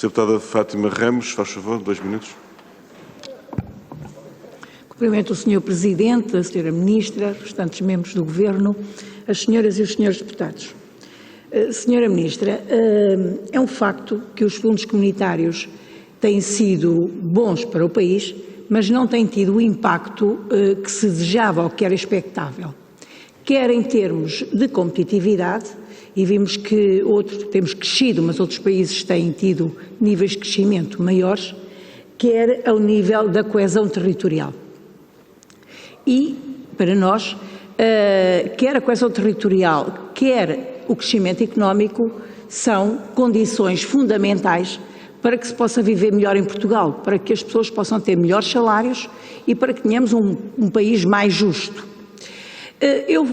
Deputada Fátima Ramos, faz favor, 2 minutos. Cumprimento o Sr. Presidente, a Sra. Ministra, os restantes membros do Governo, as senhoras e os senhores deputados. Sra. Ministra, é um facto que os fundos comunitários têm sido bons para o país, mas não têm tido o impacto que se desejava ou que era expectável. Quer em termos de competitividade, e vimos que temos crescido, mas outros países têm tido níveis de crescimento maiores, quer ao nível da coesão territorial. E, para nós, quer a coesão territorial, quer o crescimento económico, são condições fundamentais para que se possa viver melhor em Portugal, para que as pessoas possam ter melhores salários e para que tenhamos um país mais justo. Eu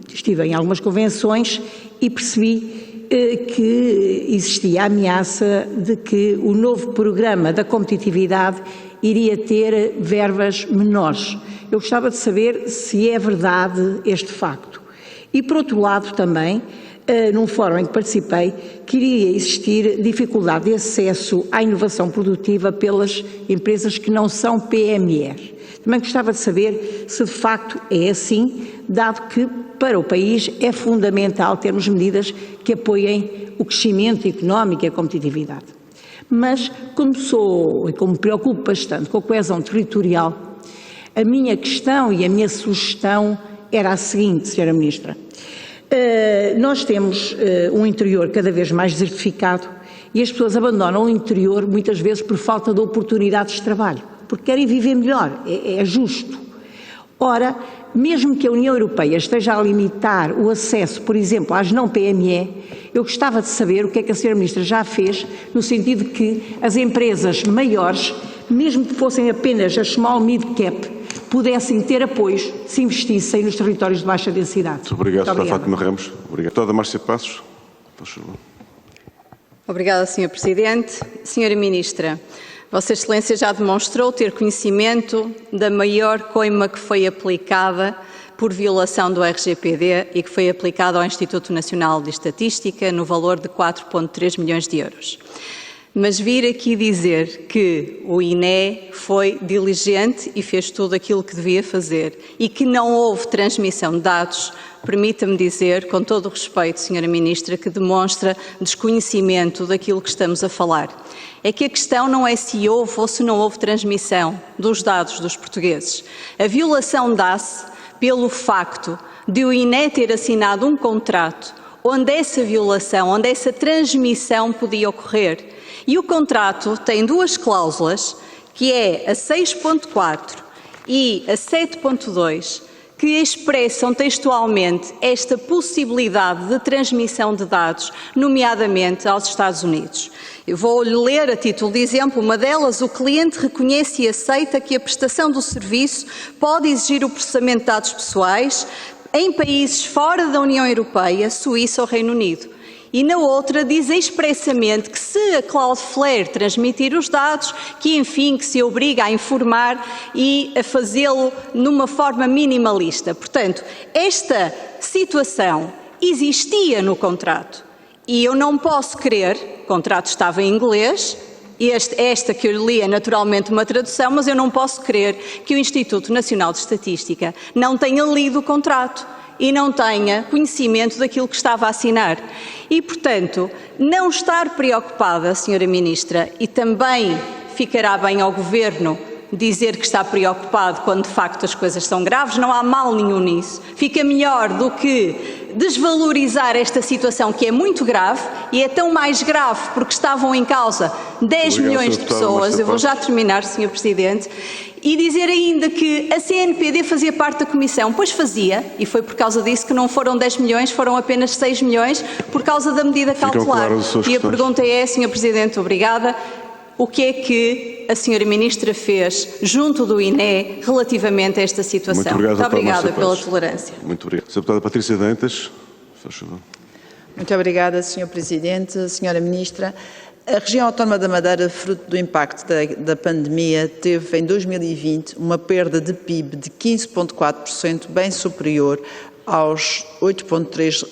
estive em algumas convenções e percebi que existia a ameaça de que o novo programa da competitividade iria ter verbas menores. Eu gostava de saber se é verdade este facto. E, por outro lado, também, num fórum em que participei, que iria existir dificuldade de acesso à inovação produtiva pelas empresas que não são PMEs. Também gostava de saber se de facto é assim, dado que para o país é fundamental termos medidas que apoiem o crescimento económico e a competitividade. Mas, como me preocupo bastante com a coesão territorial, a minha questão e a minha sugestão era a seguinte, Sra. Ministra. Nós temos um interior cada vez mais desertificado e as pessoas abandonam o interior muitas vezes por falta de oportunidades de trabalho, porque querem viver melhor, é justo. Ora, mesmo que a União Europeia esteja a limitar o acesso, por exemplo, às não PME, eu gostava de saber o que é que a Sra. Ministra já fez no sentido de que as empresas maiores, mesmo que fossem apenas a small mid-cap, pudessem ter apoios se investissem nos territórios de baixa densidade. Muito obrigado, Sra. Fátima Ramos. Obrigado. Deputada Márcia Passos, faz favor. Obrigada, Sr. Presidente. Sra. Ministra, Vossa Excelência já demonstrou ter conhecimento da maior coima que foi aplicada por violação do RGPD e que foi aplicada ao Instituto Nacional de Estatística no valor de 4,3 milhões de euros. Mas vir aqui dizer que o INE foi diligente e fez tudo aquilo que devia fazer e que não houve transmissão de dados, permita-me dizer, com todo o respeito, Sra. Ministra, que demonstra desconhecimento daquilo que estamos a falar. É que a questão não é se houve ou se não houve transmissão dos dados dos portugueses. A violação dá-se pelo facto de o INE ter assinado um contrato onde essa violação, onde essa transmissão podia ocorrer. E o contrato tem duas cláusulas, que é a 6.4 e a 7.2, que expressam textualmente esta possibilidade de transmissão de dados, nomeadamente aos Estados Unidos. Eu vou-lhe ler a título de exemplo uma delas. O cliente reconhece e aceita que a prestação do serviço pode exigir o processamento de dados pessoais em países fora da União Europeia, Suíça ou Reino Unido. E na outra diz expressamente que se a Cloudflare transmitir os dados, que enfim, que se obriga a informar e a fazê-lo numa forma minimalista. Portanto, esta situação existia no contrato e eu não posso crer, o contrato estava em inglês, esta que eu li é naturalmente uma tradução, mas eu não posso crer que o Instituto Nacional de Estatística não tenha lido o contrato e não tenha conhecimento daquilo que estava a assinar. E, portanto, não estar preocupada, Sra. Ministra, e também ficará bem ao Governo dizer que está preocupado quando de facto as coisas são graves, não há mal nenhum nisso. Fica melhor do que desvalorizar esta situação que é muito grave e é tão mais grave porque estavam em causa 10 milhões de pessoas. Eu vou já terminar, Sr. Presidente. E dizer ainda que a CNPD fazia parte da Comissão. Pois fazia, e foi por causa disso que não foram 10 milhões, foram apenas 6 milhões, por causa da medida cautelar. E a pergunta é, Sr. Presidente, obrigada, o que é que a Sra. Ministra fez junto do INE relativamente a esta situação? Muito obrigada pela tolerância. Muito obrigado. Sra. Deputada Patrícia Dantas, faz favor. Muito obrigada, Sr. Presidente, Sra. Ministra. A região autónoma da Madeira, fruto do impacto da pandemia, teve em 2020 uma perda de PIB de 15,4%, bem superior aos 8,3%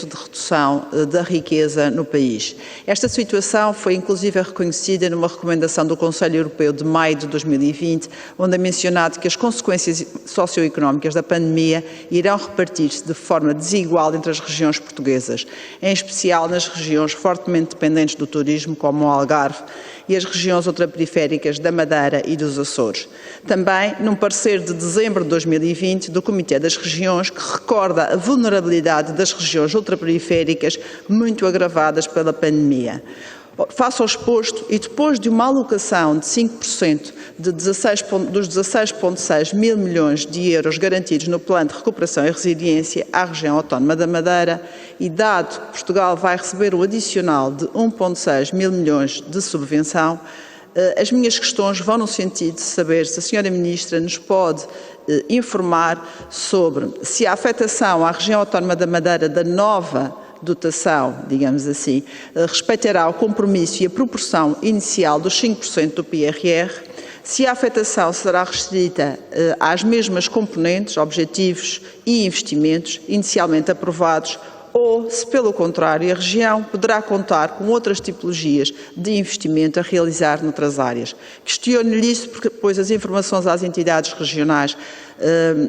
de redução da riqueza no país. Esta situação foi inclusive reconhecida numa recomendação do Conselho Europeu de maio de 2020, onde é mencionado que as consequências socioeconómicas da pandemia irão repartir-se de forma desigual entre as regiões portuguesas, em especial nas regiões fortemente dependentes do turismo, como o Algarve, e as regiões ultraperiféricas da Madeira e dos Açores. Também num parecer de dezembro de 2020 do Comitê das Regiões, que recorda a vulnerabilidade das regiões ultraperiféricas muito agravadas pela pandemia. Face ao exposto e depois de uma alocação de 5% dos 16,6 mil milhões de euros garantidos no Plano de Recuperação e Resiliência à região autónoma da Madeira e dado que Portugal vai receber o adicional de 1,6 mil milhões de subvenção, as minhas questões vão no sentido de saber se a Sra. Ministra nos pode informar sobre se a afetação à região autónoma da Madeira da nova dotação, digamos assim, respeitará o compromisso e a proporção inicial dos 5% do PRR, se a afetação será restrita às mesmas componentes, objetivos e investimentos inicialmente aprovados, ou, se pelo contrário, a região poderá contar com outras tipologias de investimento a realizar noutras áreas. Questiono-lhe isso porque, pois, as informações às entidades regionais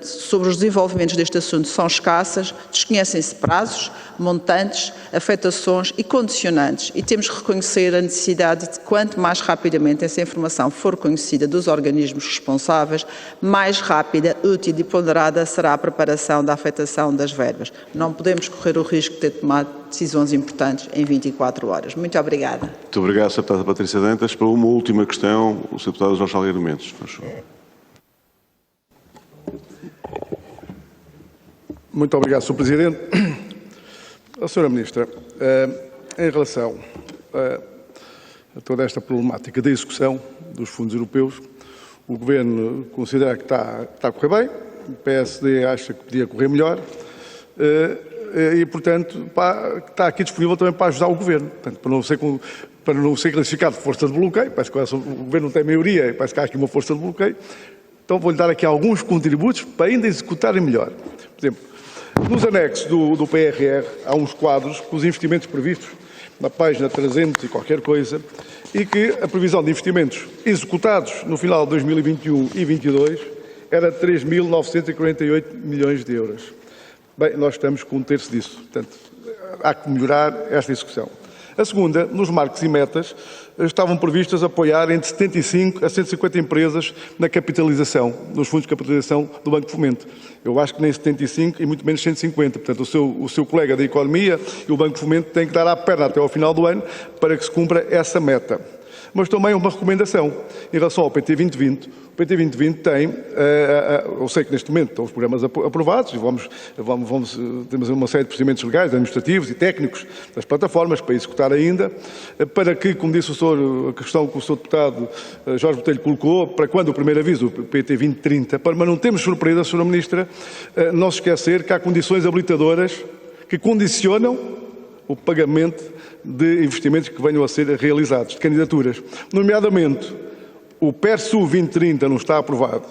sobre os desenvolvimentos deste assunto são escassas, desconhecem-se prazos, montantes, afetações e condicionantes e temos que reconhecer a necessidade de quanto mais rapidamente essa informação for conhecida dos organismos responsáveis, mais rápida, útil e ponderada será a preparação da afetação das verbas. Não podemos correr o risco de ter tomado decisões importantes em 24 horas. Muito obrigada. Muito obrigado, Sra. Deputada Patrícia Dantas. Para uma última questão, o Sr. Deputado Jorge Salgueiro Mendes. Faz favor. Muito obrigado, Sr. Presidente. A Sra. Ministra, em relação a toda esta problemática da execução dos fundos europeus, o Governo considera que está a correr bem, o PSD acha que podia correr melhor e, portanto, está aqui disponível também para ajudar o Governo. Portanto, para não ser classificado de força de bloqueio, parece que o Governo não tem maioria e parece que há aqui uma força de bloqueio, então vou-lhe dar aqui alguns contributos para ainda executarem melhor. Por exemplo, nos anexos do PRR há uns quadros com os investimentos previstos na página 300 e qualquer coisa e que a previsão de investimentos executados no final de 2021 e 2022 era de 3.948 milhões de euros. Bem, nós estamos com um terço disso, portanto, há que melhorar esta execução. A segunda, nos marcos e metas, estavam previstas apoiar entre 75 a 150 empresas na capitalização, nos fundos de capitalização do Banco de Fomento. Eu acho que nem 75 e muito menos 150. Portanto, o seu colega da Economia e o Banco de Fomento têm que dar à perna até ao final do ano para que se cumpra essa meta. Mas também uma recomendação em relação ao PT 2020. O PT 2020 tem, eu sei que neste momento estão os programas aprovados e temos uma série de procedimentos legais, administrativos e técnicos das plataformas para executar ainda, para que, como disse o senhor, a questão que o senhor deputado Jorge Botelho colocou, para quando o primeiro aviso, o PT 2030, para não termos surpresa, Sra. Ministra, não se esquecer que há condições habilitadoras que condicionam o pagamento de investimentos que venham a ser realizados, de candidaturas. Nomeadamente, o PERSU 2030 não está aprovado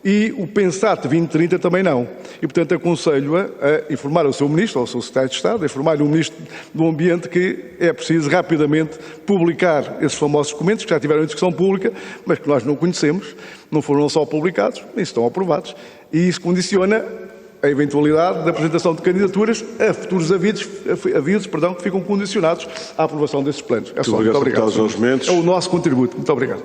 e o PENSAT 2030 também não. E, portanto, aconselho-a a informar o seu Ministro, ou o seu Secretário de Estado, a informar o Ministro do Ambiente que é preciso rapidamente publicar esses famosos documentos que já tiveram em discussão pública, mas que nós não conhecemos, não foram só publicados, nem estão aprovados. E isso condiciona a eventualidade da apresentação de candidaturas a futuros avisos que ficam condicionados à aprovação desses planos. É só. Muito obrigado. Jorge Mendes. É o nosso contributo. Muito obrigado.